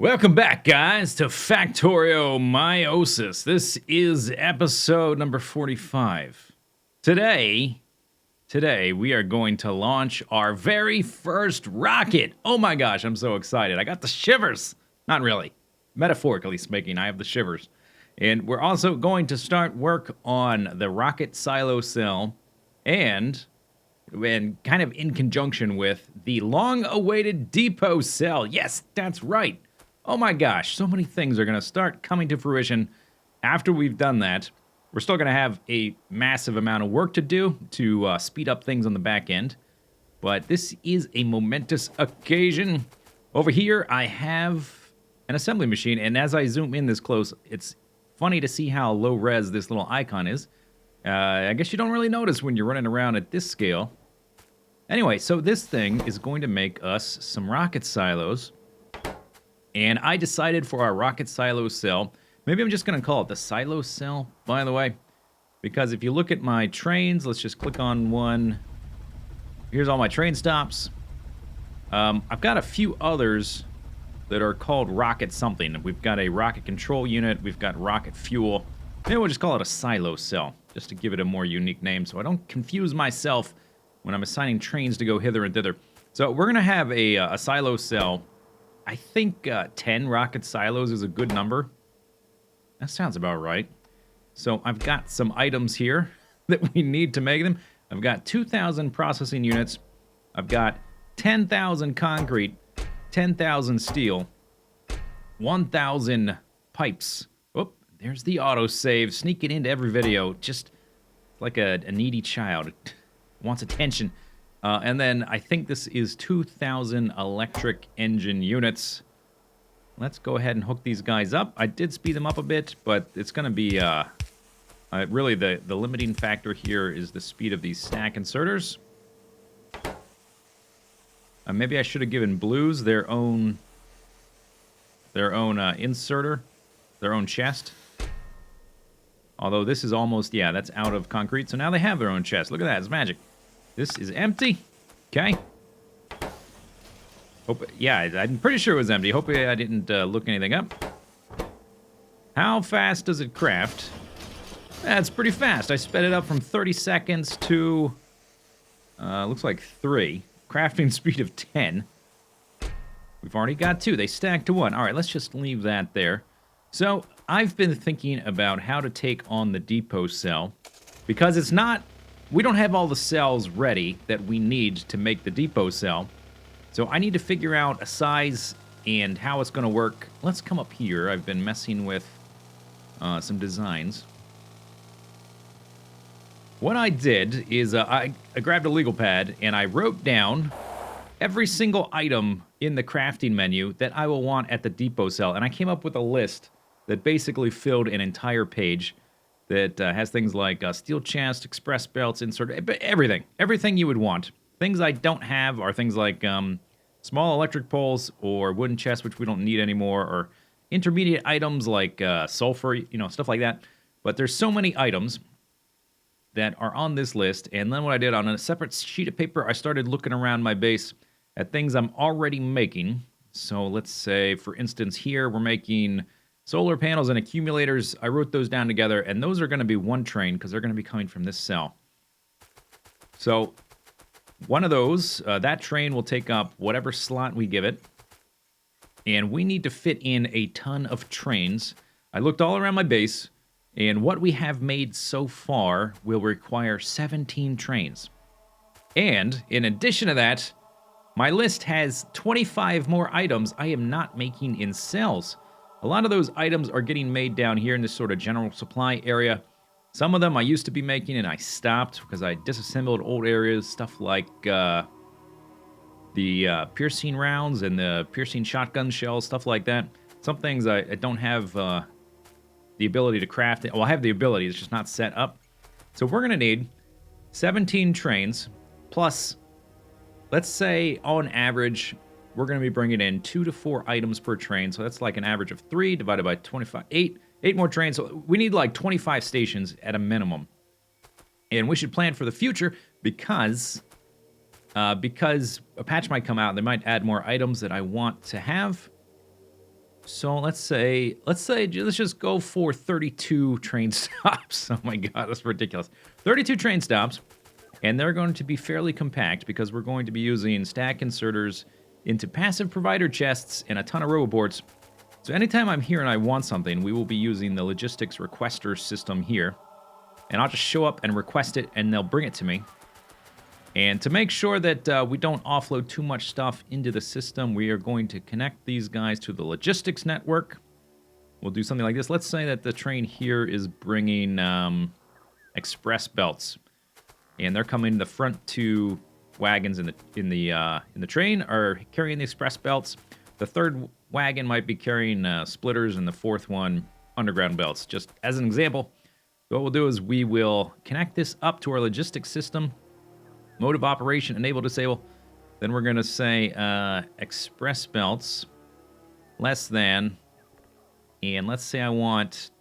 Welcome back, guys, to Factorio Meiosis. This is episode number 45. Today, we are going to launch our very first rocket. Oh my gosh, I'm so excited. I got the shivers. Not really. Metaphorically speaking, I have the shivers. And we're also going to start work on the rocket silo cell and kind of in conjunction with the long-awaited depot cell. Yes, that's right. Oh my gosh, so many things are going to start coming to fruition after we've done that. We're still going to have a massive amount of work to do to speed up things on the back end. But this is a momentous occasion. Over here, I have an assembly machine, and as I zoom in this close, it's funny to see how low res this little icon is. I guess you don't really notice when you're running around at this scale. Anyway, so this thing is going to make us some rocket silos. And I decided for our rocket silo cell, maybe I'm just going to call it the silo cell, by the way. Because if you look at my trains, let's just click on one. Here's all my train stops. I've got a few others that are called rocket something. We've got a rocket control unit. We've got rocket fuel. Maybe we'll just call it a silo cell, just to give it a more unique name so I don't confuse myself when I'm assigning trains to go hither and thither. So we're going to have a silo cell. I think 10 rocket silos is a good number. That sounds about right. So I've got some items here that we need to make them. I've got 2,000 processing units. I've got 10,000 concrete, 10,000 steel, 1,000 pipes. Oh, there's the autosave, sneaking into every video, just like a needy child. Wants attention. And then I think this is 2,000 electric engine units. Let's go ahead and hook these guys up. I did speed them up a bit, but it's going to be... really, the limiting factor here is the speed of these stack inserters. Maybe I should have given blues their own inserter, their own chest. Although this is almost, yeah, that's out of concrete. So now they have their own chest. Look at that, it's magic. This is empty. Okay. Yeah, I'm pretty sure it was empty. Hopefully I didn't look anything up. How fast does it craft? That's pretty fast. I sped it up from 30 seconds to, looks like 3. Crafting speed of 10. We've already got 2. They stack to 1. All right, let's just leave that there. So I've been thinking about how to take on the depot cell because it's not... We don't have all the cells ready that we need to make the depot cell. So I need to figure out a size and how it's going to work. Let's come up here. I've been messing with some designs. What I did is I grabbed a legal pad and I wrote down every single item in the crafting menu that I will want at the depot cell. And I came up with a list that basically filled an entire page that has things like steel chest, express belts, insert, everything you would want. Things I don't have are things like small electric poles or wooden chests, which we don't need anymore, or intermediate items like sulfur, stuff like that. But there's so many items that are on this list, and then what I did on a separate sheet of paper, I started looking around my base at things I'm already making. So let's say, for instance, here we're making solar panels and accumulators. I wrote those down together, and those are going to be one train because they're going to be coming from this cell. So one of those, that train will take up whatever slot we give it, and we need to fit in a ton of trains. I looked all around my base, and what we have made so far will require 17 trains. And in addition to that, my list has 25 more items I am not making in cells. A lot of those items are getting made down here in this sort of general supply area. Some of them I used to be making and I stopped because I disassembled old areas, stuff like the piercing rounds and the piercing shotgun shells, stuff like that. Some things I don't have the ability to craft. Well, I have the ability, it's just not set up. So we're going to need 17 trains, plus, let's say on average, we're going to be bringing in 2 to 4 items per train. So that's like an average of 3 divided by 25. 8 more trains. So we need like 25 stations at a minimum. And we should plan for the future because a patch might come out. They might add more items that I want to have. So let's just go for 32 train stops. Oh my god, that's ridiculous. 32 train stops, and they're going to be fairly compact because we're going to be using stack inserters into passive provider chests and a ton of roboports. So anytime I'm here and I want something, we will be using the logistics requester system here. And I'll just show up and request it, and they'll bring it to me. And to make sure that we don't offload too much stuff into the system, we are going to connect these guys to the logistics network. We'll do something like this. Let's say that the train here is bringing express belts, and they're coming. The front two wagons in the train are carrying the express belts. The third wagon might be carrying splitters, and the fourth one underground belts. Just as an example, what we'll do is we will connect this up to our logistics system. Mode of operation, enable, disable. Then we're going to say express belts less than, and let's say I want,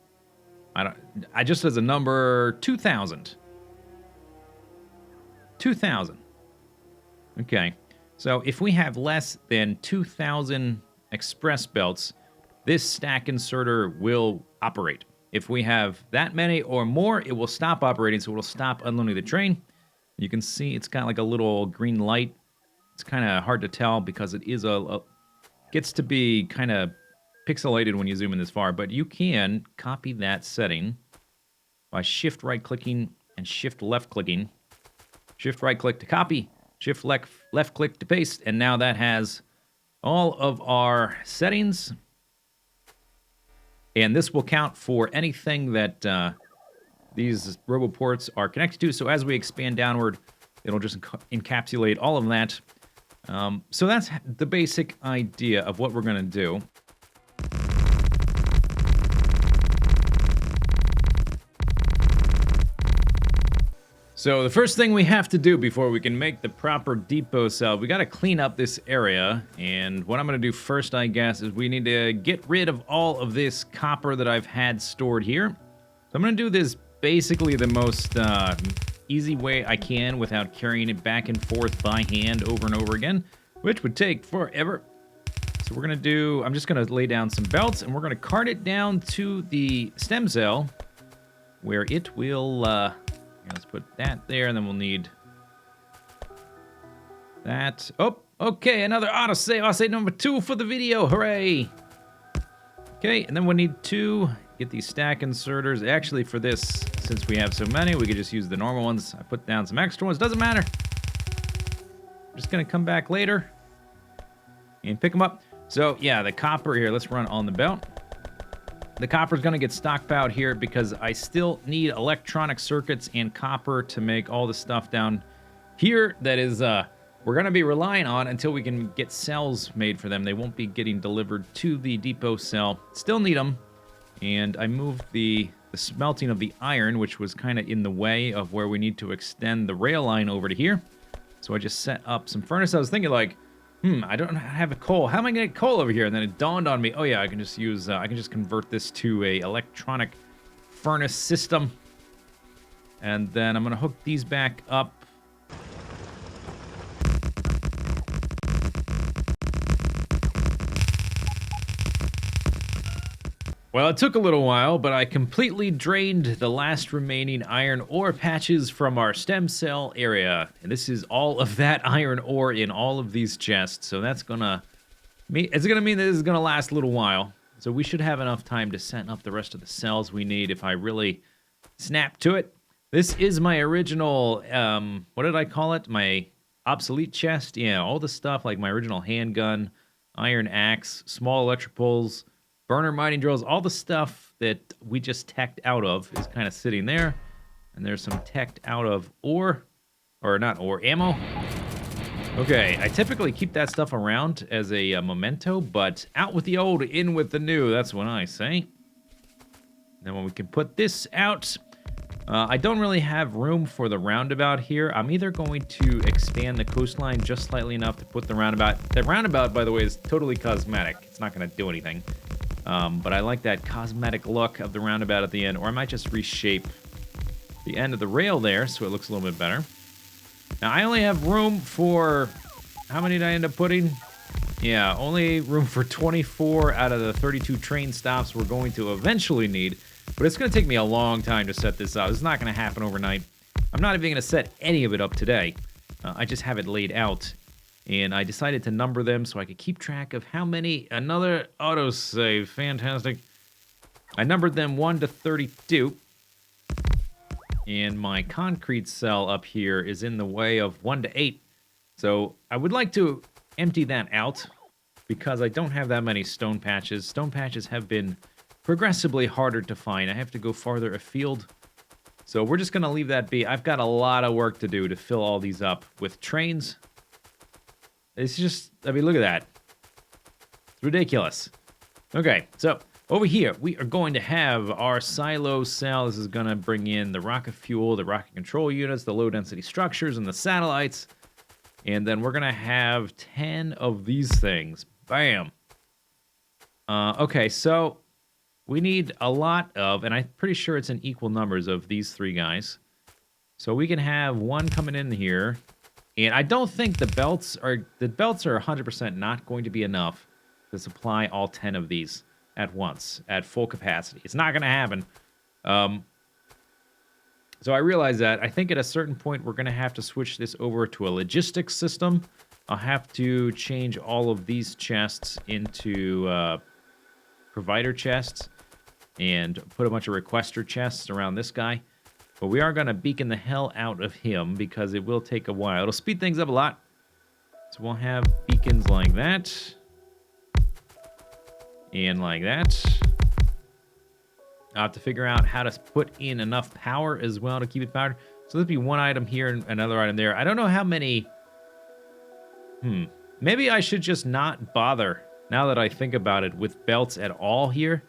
I just as a number, 2,000. 2,000. Okay. So if we have less than 2,000 express belts, this stack inserter will operate. If we have that many or more, it will stop operating, so it'll stop unloading the train. You can see it's got like a little green light. It's kind of hard to tell because it is gets to be kind of pixelated when you zoom in this far, but you can copy that setting by shift right clicking and shift left clicking. Shift right click to copy, shift left click to paste, and now that has all of our settings. And this will count for anything that these roboports are connected to. So as we expand downward, it'll just encapsulate all of that. So that's the basic idea of what we're going to do. So the first thing we have to do before we can make the proper depot cell, we got to clean up this area. And what I'm going to do first, I guess, is we need to get rid of all of this copper that I've had stored here. So I'm going to do this basically the most easy way I can without carrying it back and forth by hand over and over again, which would take forever. So we're going to do, I'm just going to lay down some belts, and we're going to cart it down to the stem cell, where it will, let's put that there, and then we'll need that. Oh, okay, another autosave. Autosave number 2 for the video. Hooray! Okay, and then we'll need to get these stack inserters. Actually, for this, since we have so many, we could just use the normal ones. I put down some extra ones. Doesn't matter. I'm just going to come back later and pick them up. So, yeah, the copper here. Let's run on the belt. The copper is going to get stockpiled here because I still need electronic circuits and copper to make all the stuff down here that is we're going to be relying on until we can get cells made for them. They won't be getting delivered to the depot cell. Still need them. And I moved the smelting of the iron, which was kind of in the way of where we need to extend the rail line over to here. So I just set up some furnace. I was thinking like, I don't have a coal. How am I going to get coal over here? And then it dawned on me, oh yeah, I can just use, I can just convert this to a electronic furnace system. And then I'm going to hook these back up. Well, it took a little while, but I completely drained the last remaining iron ore patches from our stem cell area. And this is all of that iron ore in all of these chests. So that's gonna mean that this is gonna last a little while. So we should have enough time to set up the rest of the cells we need if I really snap to it. This is my original, what did I call it? My obsolete chest? Yeah, all the stuff like my original handgun, iron axe, small electric poles, burner mining drills, all the stuff that we just teched out of is kind of sitting there. And there's some teched out of ore, or not ore, ammo. Okay, I typically keep that stuff around as a memento, but out with the old, in with the new, that's what I say. Then when we can put this out, I don't really have room for the roundabout here. I'm either going to expand the coastline just slightly enough to put the roundabout. The roundabout, by the way, is totally cosmetic. It's not going to do anything. But I like that cosmetic look of the roundabout at the end, or I might just reshape the end of the rail there so it looks a little bit better. Now, I only have room for, how many did I end up putting? Yeah, only room for 24 out of the 32 train stops we're going to eventually need. But it's going to take me a long time to set this up. It's not going to happen overnight. I'm not even going to set any of it up today. I just have it laid out. And I decided to number them so I could keep track of how many. Another autosave. Fantastic. I numbered them 1 to 32. And my concrete cell up here is in the way of 1 to 8. So I would like to empty that out because I don't have that many stone patches. Stone patches have been progressively harder to find. I have to go farther afield. So we're just going to leave that be. I've got a lot of work to do to fill all these up with trains. It's just, I mean, look at that. It's ridiculous. Okay, so over here, we are going to have our silo cell. This is going to bring in the rocket fuel, the rocket control units, the low-density structures, and the satellites. And then we're going to have 10 of these things. Bam. Okay, so we need a lot of, and I'm pretty sure it's in equal numbers of these three guys. So we can have one coming in here. And I don't think the belts are 100% not going to be enough to supply all 10 of these at once, at full capacity. It's not going to happen. So I realize that. I think at a certain point, we're going to have to switch this over to a logistics system. I'll have to change all of these chests into provider chests and put a bunch of requester chests around this guy. But we are going to beacon the hell out of him because it will take a while. It'll speed things up a lot. So we'll have beacons like that. And like that. I'll have to figure out how to put in enough power as well to keep it powered. So there'll be one item here and another item there. I don't know how many... Maybe I should just not bother, now that I think about it, with belts at all here.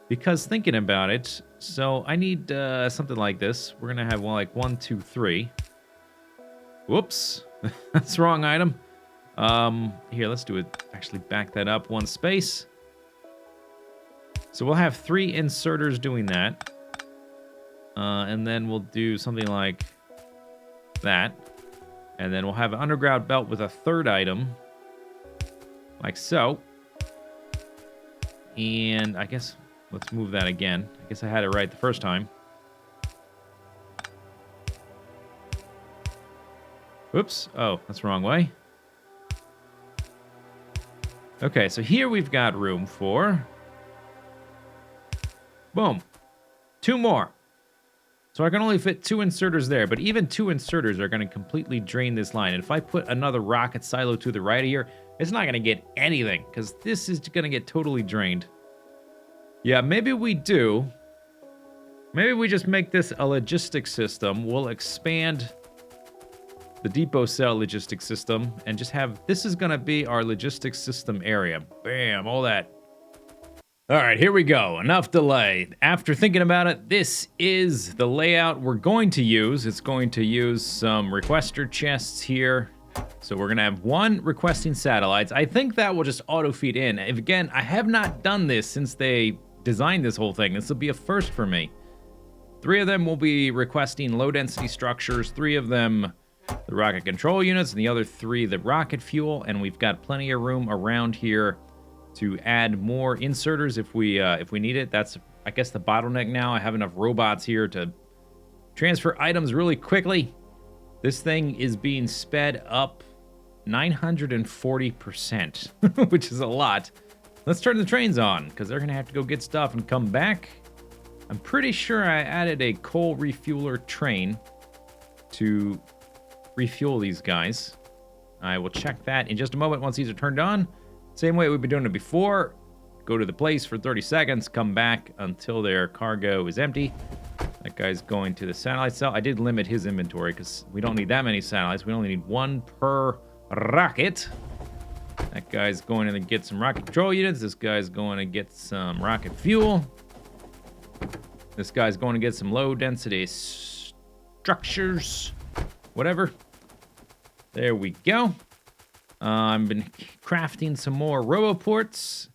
Because thinking about it, so I need something like this. We're going to have like 1, 2, 3. Whoops. That's the wrong item. Here, let's do it. Actually, back that up one space. So we'll have 3 inserters doing that. And then we'll do something like that. And then we'll have an underground belt with a third item. Like so. And I guess let's move that again. I guess I had it right the first time. Whoops. Oh, that's the wrong way. Okay, so here we've got room for... Boom. 2 more. So I can only fit 2 inserters there, but even 2 inserters are going to completely drain this line. And if I put another rocket silo to the right of here, it's not going to get anything, because this is going to get totally drained. Yeah, maybe we do. Maybe we just make this a logistics system. We'll expand the depot cell logistics system and just have... This is going to be our logistics system area. Bam, all that. All right, here we go. Enough delay. After thinking about it, this is the layout we're going to use. It's going to use some requester chests here. So we're going to have 1 requesting satellites. I think that will just auto-feed in. If, again, I have not done this since they designed this whole thing. This will be a first for me. 3 of them will be requesting low-density structures. 3 of them, the rocket control units, and the other 3, the rocket fuel. And we've got plenty of room around here to add more inserters if we need it. That's, I guess, the bottleneck now. I have enough robots here to transfer items really quickly. This thing is being sped up 940%, which is a lot. Let's turn the trains on, because they're going to have to go get stuff and come back. I'm pretty sure I added a coal refueler train to refuel these guys. I will check that in just a moment once these are turned on. Same way we've been doing it before. Go to the place for 30 seconds, come back until their cargo is empty. That guy's going to the satellite cell. I did limit his inventory because we don't need that many satellites. We only need 1 per rocket. That guy's going to get some rocket control units. This guy's going to get some rocket fuel. This guy's going to get some low density structures. Whatever. There we go. I've been crafting some more roboports,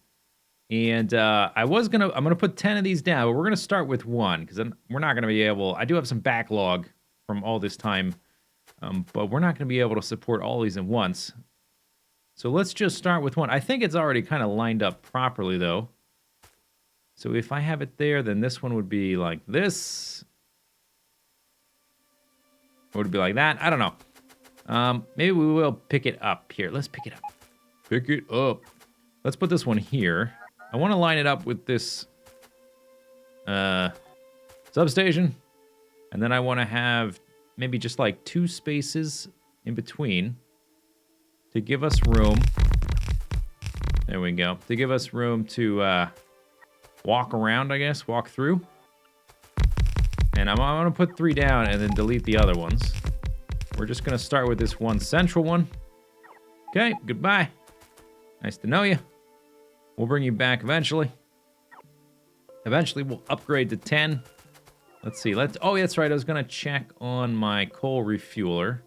and I'm gonna put 10 of these down, but we're gonna start with 1 because we're not gonna be able. I do have some backlog from all this time, but we're not gonna be able to support all these at once. So let's just start with one. I think it's already kind of lined up properly, though. So if I have it there, then this one would be like this. Or would it be like that? I don't know. Maybe we will pick it up here. Let's pick it up. Pick it up. Let's put this one here. I want to line it up with this substation. And then I want to have maybe just like 2 spaces in between to give us room. There we go. To give us room to walk around, I guess. Walk through. And I'm going to put 3 down and then delete the other ones. We're just going to start with this one central one. Okay, goodbye. Nice to know you. We'll bring you back eventually. Eventually, we'll upgrade to 10. Let's see. Oh, that's right. I was going to check on my coal refueler.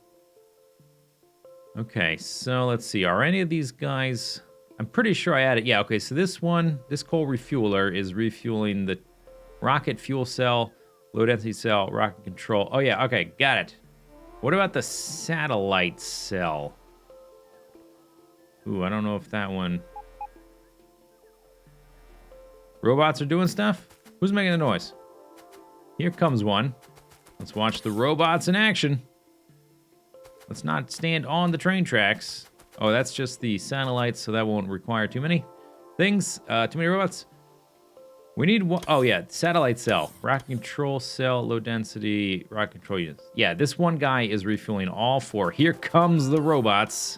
Okay, so let's see. Are any of these guys... I'm pretty sure I added... Yeah, okay, so this one, this coal refueler is refueling the rocket fuel cell, low-density cell, rocket control. Oh, yeah, okay, got it. What about the satellite cell? Ooh, I don't know if that one... Robots are doing stuff? Who's making the noise? Here comes one. Let's watch the robots in action. Let's not stand on the train tracks. Oh, that's just the satellites, so that won't require too many things. Too many robots. We need one. Oh, yeah, satellite cell. Rocket control cell, low density, rocket control units. Yeah, this one guy is refueling all 4. Here comes the robots.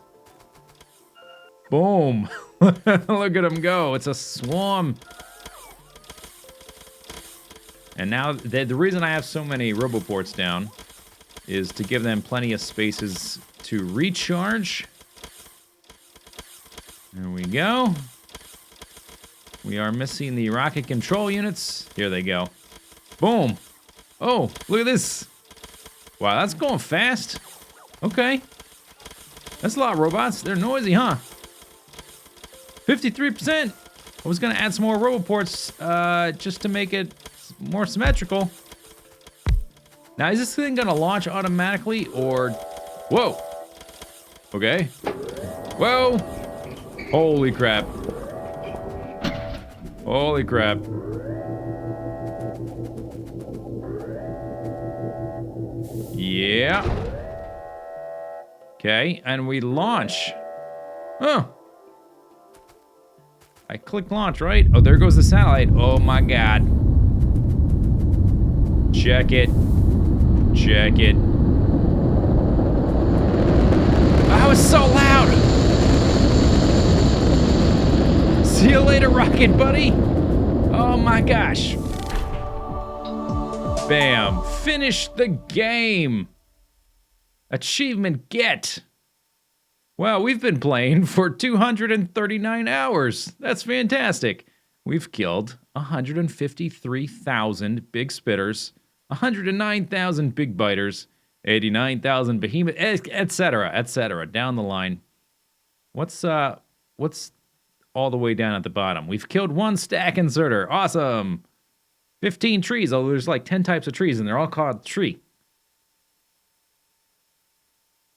Boom. Look at them go. It's a swarm. And now, the reason I have so many roboports down is to give them plenty of spaces to recharge. There we go. We are missing the rocket control units. Here they go. Boom. Oh, look at this. Wow, that's going fast. Okay. That's a lot of robots. They're noisy, huh? 53%. I was going to add some more roboports just to make it more symmetrical. Now, is this thing going to launch automatically or... Whoa. Okay. Whoa. Holy crap. Holy crap. Yeah. Okay, and we launch. Huh. I click launch, right? Oh, there goes the satellite. Oh my god. Check it. Check it. Oh, it's so loud. See you later, rocket buddy. Oh my gosh. Bam. Finish the game. Achievement get. Well, we've been playing for 239 hours. That's fantastic. We've killed 153,000 big spitters, 109,000 big biters, 89,000 behemoth, etc., etc. Down the line. What's all the way down at the bottom? We've killed 1 stack inserter. Awesome. 15 trees. Although there's like 10 types of trees, and they're all called tree.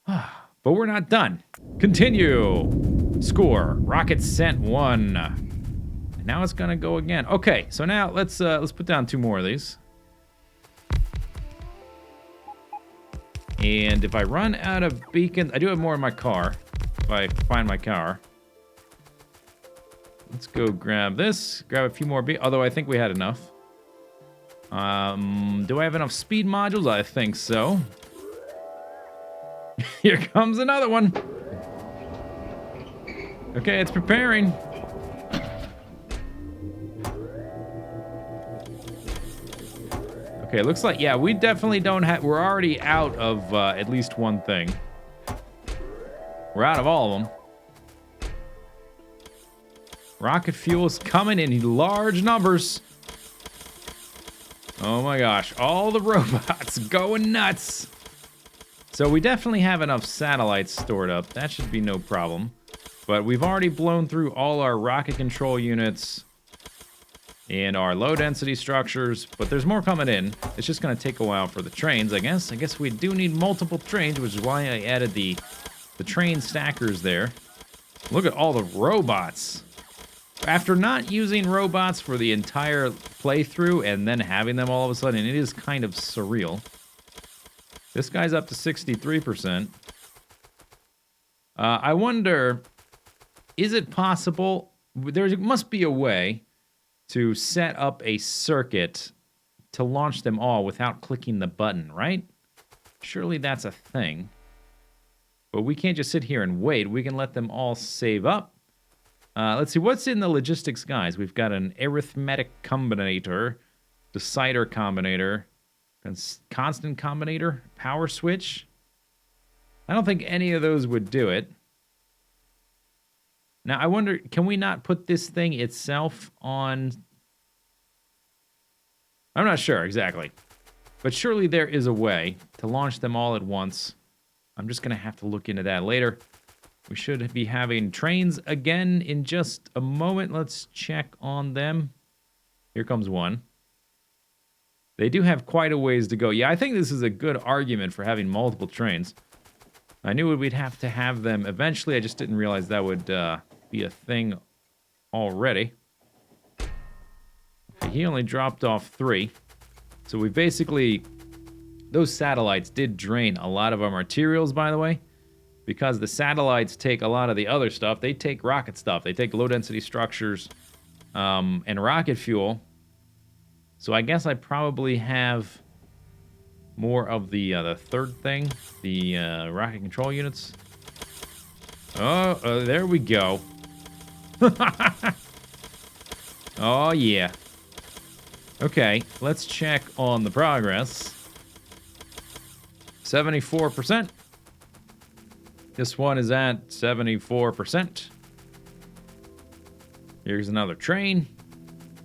But we're not done. Continue. Score. Rocket sent 1. And now it's gonna go again. Okay, so now let's put down 2 more of these. And if I run out of beacons, I do have more in my car. If I find my car. Let's go grab this. Grab a few more although I think we had enough. Do I have enough speed modules? I think so. Here comes another one. Okay, it's preparing. Okay, looks like, yeah, we definitely don't have... We're already out of at least one thing. We're out of all of them. Rocket fuel's coming in large numbers. Oh my gosh, all the robots going nuts. So we definitely have enough satellites stored up. That should be no problem. But we've already blown through all our rocket control units and our low-density structures, but there's more coming in. It's just going to take a while for the trains, I guess. I guess we do need multiple trains, which is why I added the train stackers there. Look at all the robots. After not using robots for the entire playthrough and then having them all of a sudden, it is kind of surreal. This guy's up to 63%. I wonder, is it possible? There must be a way to set up a circuit to launch them all without clicking the button, right? Surely that's a thing. But we can't just sit here and wait. We can let them all save up. Let's see, what's in the logistics guys? We've got an arithmetic combinator, decider combinator, constant combinator, power switch. I don't think any of those would do it. Now, I wonder, can we not put this thing itself on? I'm not sure exactly. But surely there is a way to launch them all at once. I'm just going to have to look into that later. We should be having trains again in just a moment. Let's check on them. Here comes one. They do have quite a ways to go. Yeah, I think this is a good argument for having multiple trains. I knew we'd have to have them eventually. I just didn't realize that would be a thing already. Okay, he only dropped off 3. So we basically... Those satellites did drain a lot of our materials, by the way. Because the satellites take a lot of the other stuff. They take rocket stuff. They take low-density structures and rocket fuel. So I guess I probably have more of the third thing. The rocket control units. Oh, there we go. Oh, yeah. Okay, let's check on the progress. 74%. This one is at 74%. Here's another train.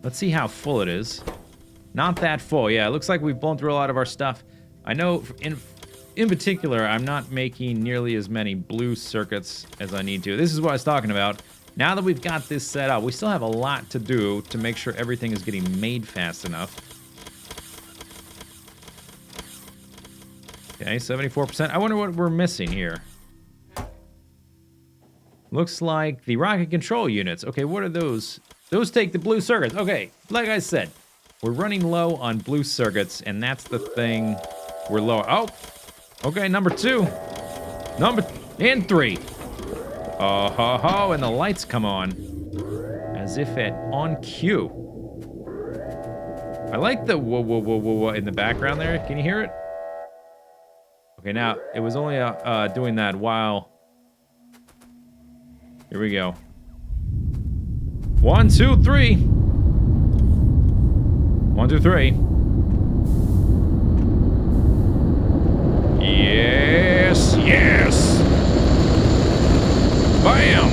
Let's see how full it is. Not that full. Yeah, it looks like we've blown through a lot of our stuff. I know in particular, I'm not making nearly as many blue circuits as I need to. This is what I was talking about. Now that we've got this set up, we still have a lot to do to make sure everything is getting made fast enough. Okay, 74%. I wonder what we're missing here. Looks like the rocket control units. Okay, what are those? Those take the blue circuits. Okay, like I said, we're running low on blue circuits, and that's the thing we're low. Oh, okay, number 2. And 3. Oh, ho, ho, and the lights come on. As if at on cue. I like the whoa, whoa, whoa, whoa, whoa in the background there. Can you hear it? Okay, now, it was only doing that while... Here we go. 1, 2, 3. 1, 2, 3. Yes, yes. Bam.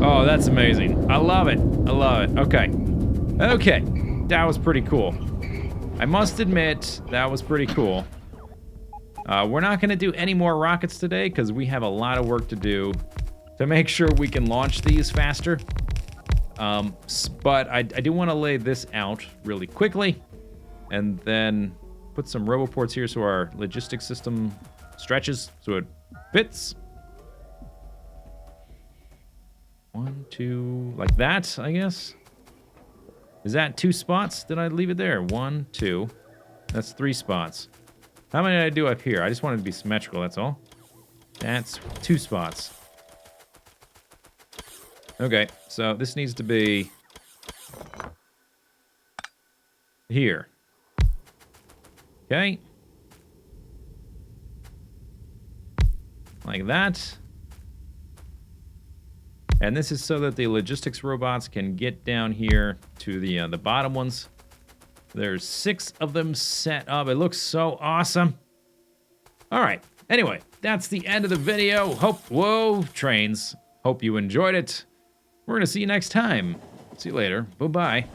Oh, that's amazing. I love it. I love it. Okay. Okay. That was pretty cool. I must admit, that was pretty cool. We're not going to do any more rockets today because we have a lot of work to do to make sure we can launch these faster. But I do want to lay this out really quickly and then put some roboports here so our logistics system stretches so it fits. 1, 2, like that, I guess. Is that 2 spots? Did I leave it there? 1, 2. That's 3 spots. How many did I do up here? I just wanted to be symmetrical, that's all. That's 2 spots. Okay, so this needs to be here. Okay. Like that. And this is so that the logistics robots can get down here to the bottom ones. There's 6 of them set up. It looks so awesome. All right. Anyway, that's the end of the video. Whoa, trains. Hope you enjoyed it. We're going to see you next time. See you later. Bye-bye.